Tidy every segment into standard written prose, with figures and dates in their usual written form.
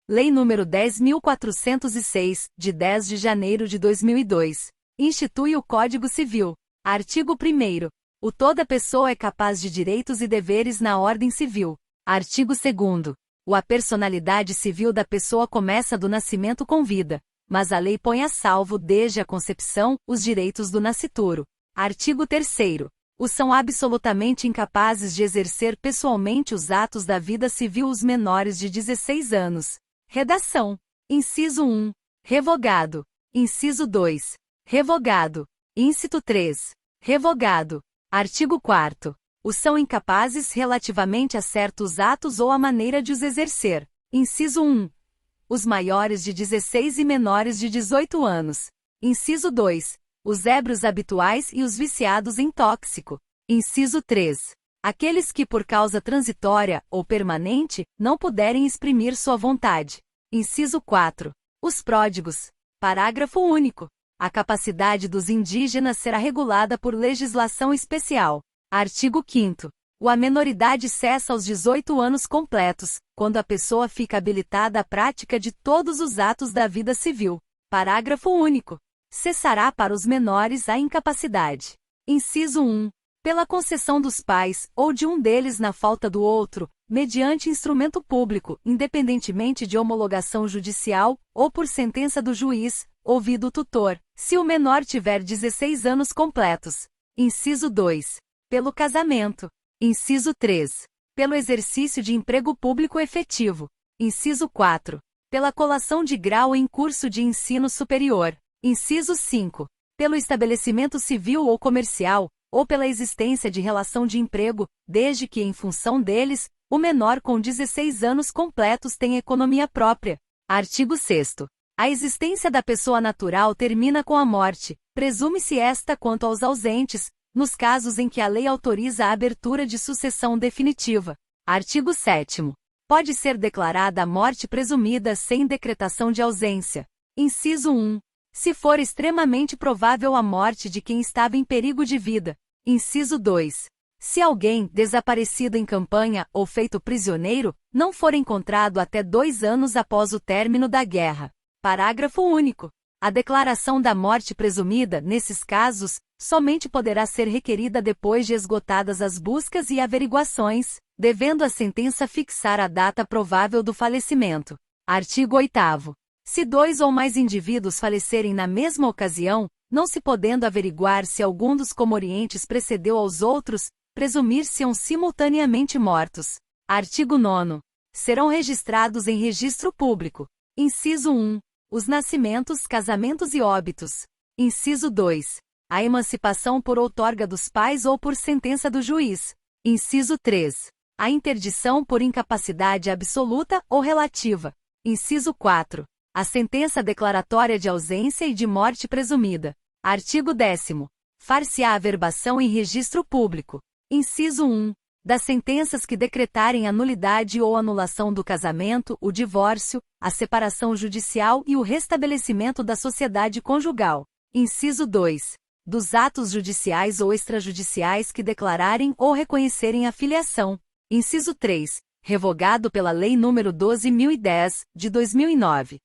Lei nº 10.406, de 10 de janeiro de 2002. Institui o Código Civil. Artigo 1º. Toda pessoa é capaz de direitos e deveres na ordem civil. Artigo 2º. A personalidade civil da pessoa começa do nascimento com vida, mas a lei põe a salvo, desde a concepção, os direitos do nascituro. Artigo 3º. São absolutamente incapazes de exercer pessoalmente os atos da vida civil os menores de 16 anos. Redação. Inciso 1. Revogado. Inciso 2. Revogado. Inciso 3. Revogado. Artigo 4º. São incapazes relativamente a certos atos ou a maneira de os exercer. Inciso 1. Os maiores de 16 e menores de 18 anos. Inciso 2. Os ébrios habituais e os viciados em tóxico. Inciso 3. Aqueles que por causa transitória ou permanente não puderem exprimir sua vontade. Inciso 4. Os pródigos. Parágrafo único. A capacidade dos indígenas será regulada por legislação especial. Artigo 5º. A menoridade cessa aos 18 anos completos, quando a pessoa fica habilitada à prática de todos os atos da vida civil. Parágrafo único. Cessará para os menores a incapacidade. Inciso 1. Pela concessão dos pais, ou de um deles na falta do outro, mediante instrumento público, independentemente de homologação judicial, ou por sentença do juiz, ouvido o tutor, se o menor tiver 16 anos completos. Inciso 2. Pelo casamento. Inciso 3. Pelo exercício de emprego público efetivo. Inciso 4. Pela colação de grau em curso de ensino superior. Inciso 5. Pelo estabelecimento civil ou comercial, ou pela existência de relação de emprego, desde que, em função deles, o menor com 16 anos completos tenha economia própria. Artigo 6º. A existência da pessoa natural termina com a morte, presume-se esta quanto aos ausentes, nos casos em que a lei autoriza a abertura de sucessão definitiva. Artigo 7º. Pode ser declarada a morte presumida sem decretação de ausência. Inciso 1. Se for extremamente provável a morte de quem estava em perigo de vida. Inciso 2. Se alguém, desaparecido em campanha ou feito prisioneiro, não for encontrado até 2 anos após o término da guerra. Parágrafo único. A declaração da morte presumida, nesses casos, somente poderá ser requerida depois de esgotadas as buscas e averiguações, devendo a sentença fixar a data provável do falecimento. Artigo 8º. Se 2 ou mais indivíduos falecerem na mesma ocasião, não se podendo averiguar se algum dos comorientes precedeu aos outros, presumir-se-ão simultaneamente mortos. Artigo 9º. Serão registrados em registro público. Inciso 1. Os nascimentos, casamentos e óbitos. Inciso 2. A emancipação por outorga dos pais ou por sentença do juiz. Inciso 3. A interdição por incapacidade absoluta ou relativa. Inciso 4. A sentença declaratória de ausência e de morte presumida. Artigo 10º. Far-se-á averbação em registro público. Inciso 1. Das sentenças que decretarem a nulidade ou anulação do casamento, o divórcio, a separação judicial e o restabelecimento da sociedade conjugal. Inciso 2. Dos atos judiciais ou extrajudiciais que declararem ou reconhecerem a filiação. Inciso 3. Revogado pela Lei nº 12.010, de 2009.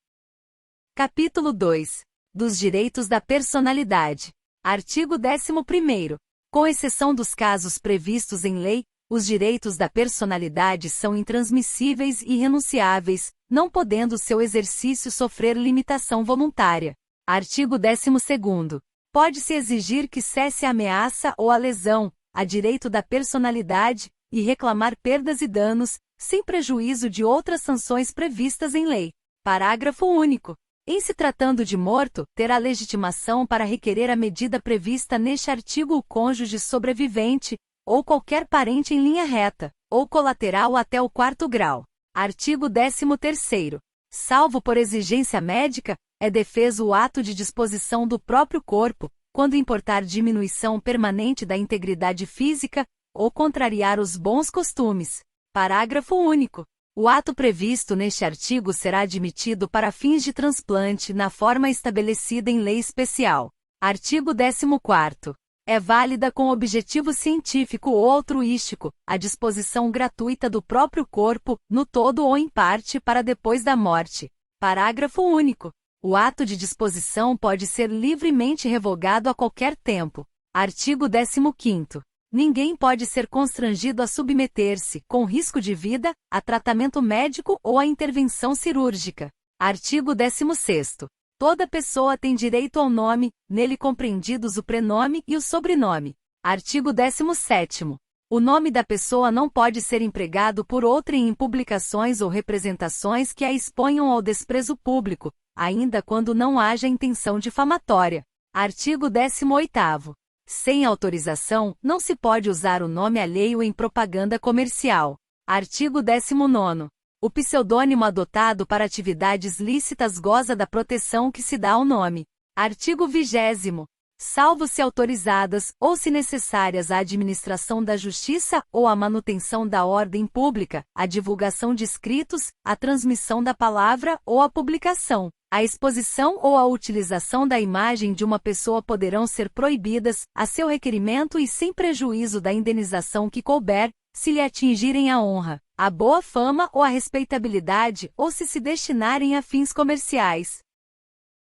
Capítulo 2. Dos direitos da personalidade. Artigo 11º. Com exceção dos casos previstos em lei, os direitos da personalidade são intransmissíveis e irrenunciáveis, não podendo seu exercício sofrer limitação voluntária. Artigo 12º. Pode-se exigir que cesse a ameaça ou a lesão, a direito da personalidade, e reclamar perdas e danos, sem prejuízo de outras sanções previstas em lei. Parágrafo único. Em se tratando de morto, terá legitimação para requerer a medida prevista neste artigo o cônjuge sobrevivente, ou qualquer parente em linha reta, ou colateral até o 4º grau. Artigo 13º. Salvo por exigência médica, é defeso o ato de disposição do próprio corpo, quando importar diminuição permanente da integridade física, ou contrariar os bons costumes. Parágrafo único. O ato previsto neste artigo será admitido para fins de transplante na forma estabelecida em lei especial. Artigo 14º. É válida com objetivo científico ou altruístico, a disposição gratuita do próprio corpo, no todo ou em parte, para depois da morte. Parágrafo único. O ato de disposição pode ser livremente revogado a qualquer tempo. Artigo 15º. Ninguém pode ser constrangido a submeter-se, com risco de vida, a tratamento médico ou a intervenção cirúrgica. Artigo 16º. Toda pessoa tem direito ao nome, nele compreendidos o prenome e o sobrenome. Artigo 17º. O nome da pessoa não pode ser empregado por outrem em publicações ou representações que a exponham ao desprezo público, ainda quando não haja intenção difamatória. Artigo 18º. Sem autorização, não se pode usar o nome alheio em propaganda comercial. Artigo 19º. O pseudônimo adotado para atividades lícitas goza da proteção que se dá ao nome. Artigo 20º. Salvo se autorizadas, ou se necessárias à administração da justiça ou à manutenção da ordem pública, a divulgação de escritos, a transmissão da palavra ou a publicação, a exposição ou a utilização da imagem de uma pessoa poderão ser proibidas, a seu requerimento e sem prejuízo da indenização que couber, se lhe atingirem a honra, a boa fama ou a respeitabilidade, ou se destinarem a fins comerciais.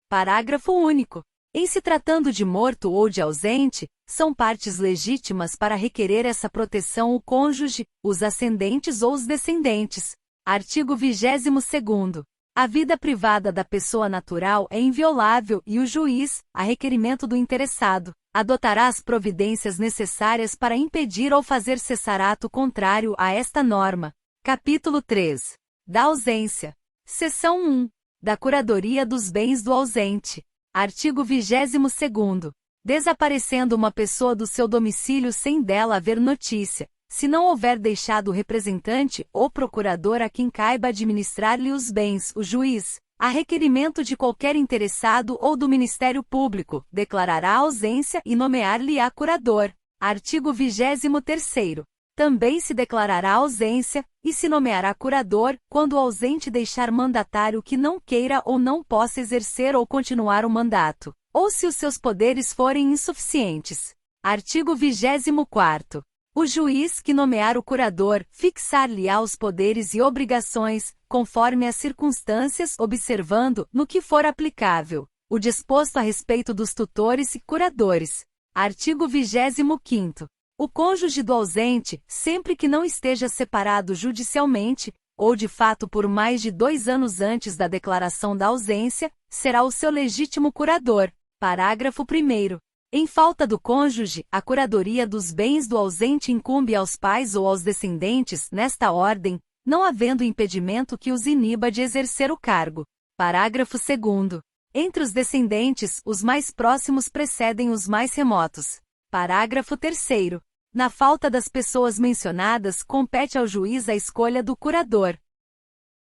Parágrafo único. Em se tratando de morto ou de ausente, são partes legítimas para requerer essa proteção o cônjuge, os ascendentes ou os descendentes. Artigo 22º. A vida privada da pessoa natural é inviolável e o juiz, a requerimento do interessado, adotará as providências necessárias para impedir ou fazer cessar ato contrário a esta norma. Capítulo 3. Da ausência. Seção 1. Da curadoria dos bens do ausente. Artigo 22º. Desaparecendo uma pessoa do seu domicílio sem dela haver notícia, se não houver deixado o representante ou procurador a quem caiba administrar-lhe os bens, o juiz, a requerimento de qualquer interessado ou do Ministério Público, declarará a ausência e nomear-lhe-á curador. Artigo 23º. Também se declarará a ausência, e se nomeará curador, quando o ausente deixar mandatário que não queira ou não possa exercer ou continuar o mandato, ou se os seus poderes forem insuficientes. Artigo 24º. O juiz que nomear o curador, fixar-lhe-á os poderes e obrigações, conforme as circunstâncias, observando, no que for aplicável, o disposto a respeito dos tutores e curadores. Artigo 25º. O cônjuge do ausente, sempre que não esteja separado judicialmente, ou de fato por mais de 2 anos antes da declaração da ausência, será o seu legítimo curador. Parágrafo 1º. Em falta do cônjuge, a curadoria dos bens do ausente incumbe aos pais ou aos descendentes, nesta ordem, não havendo impedimento que os iniba de exercer o cargo. Parágrafo 2º. Entre os descendentes, os mais próximos precedem os mais remotos. Parágrafo 3º. Na falta das pessoas mencionadas, compete ao juiz a escolha do curador.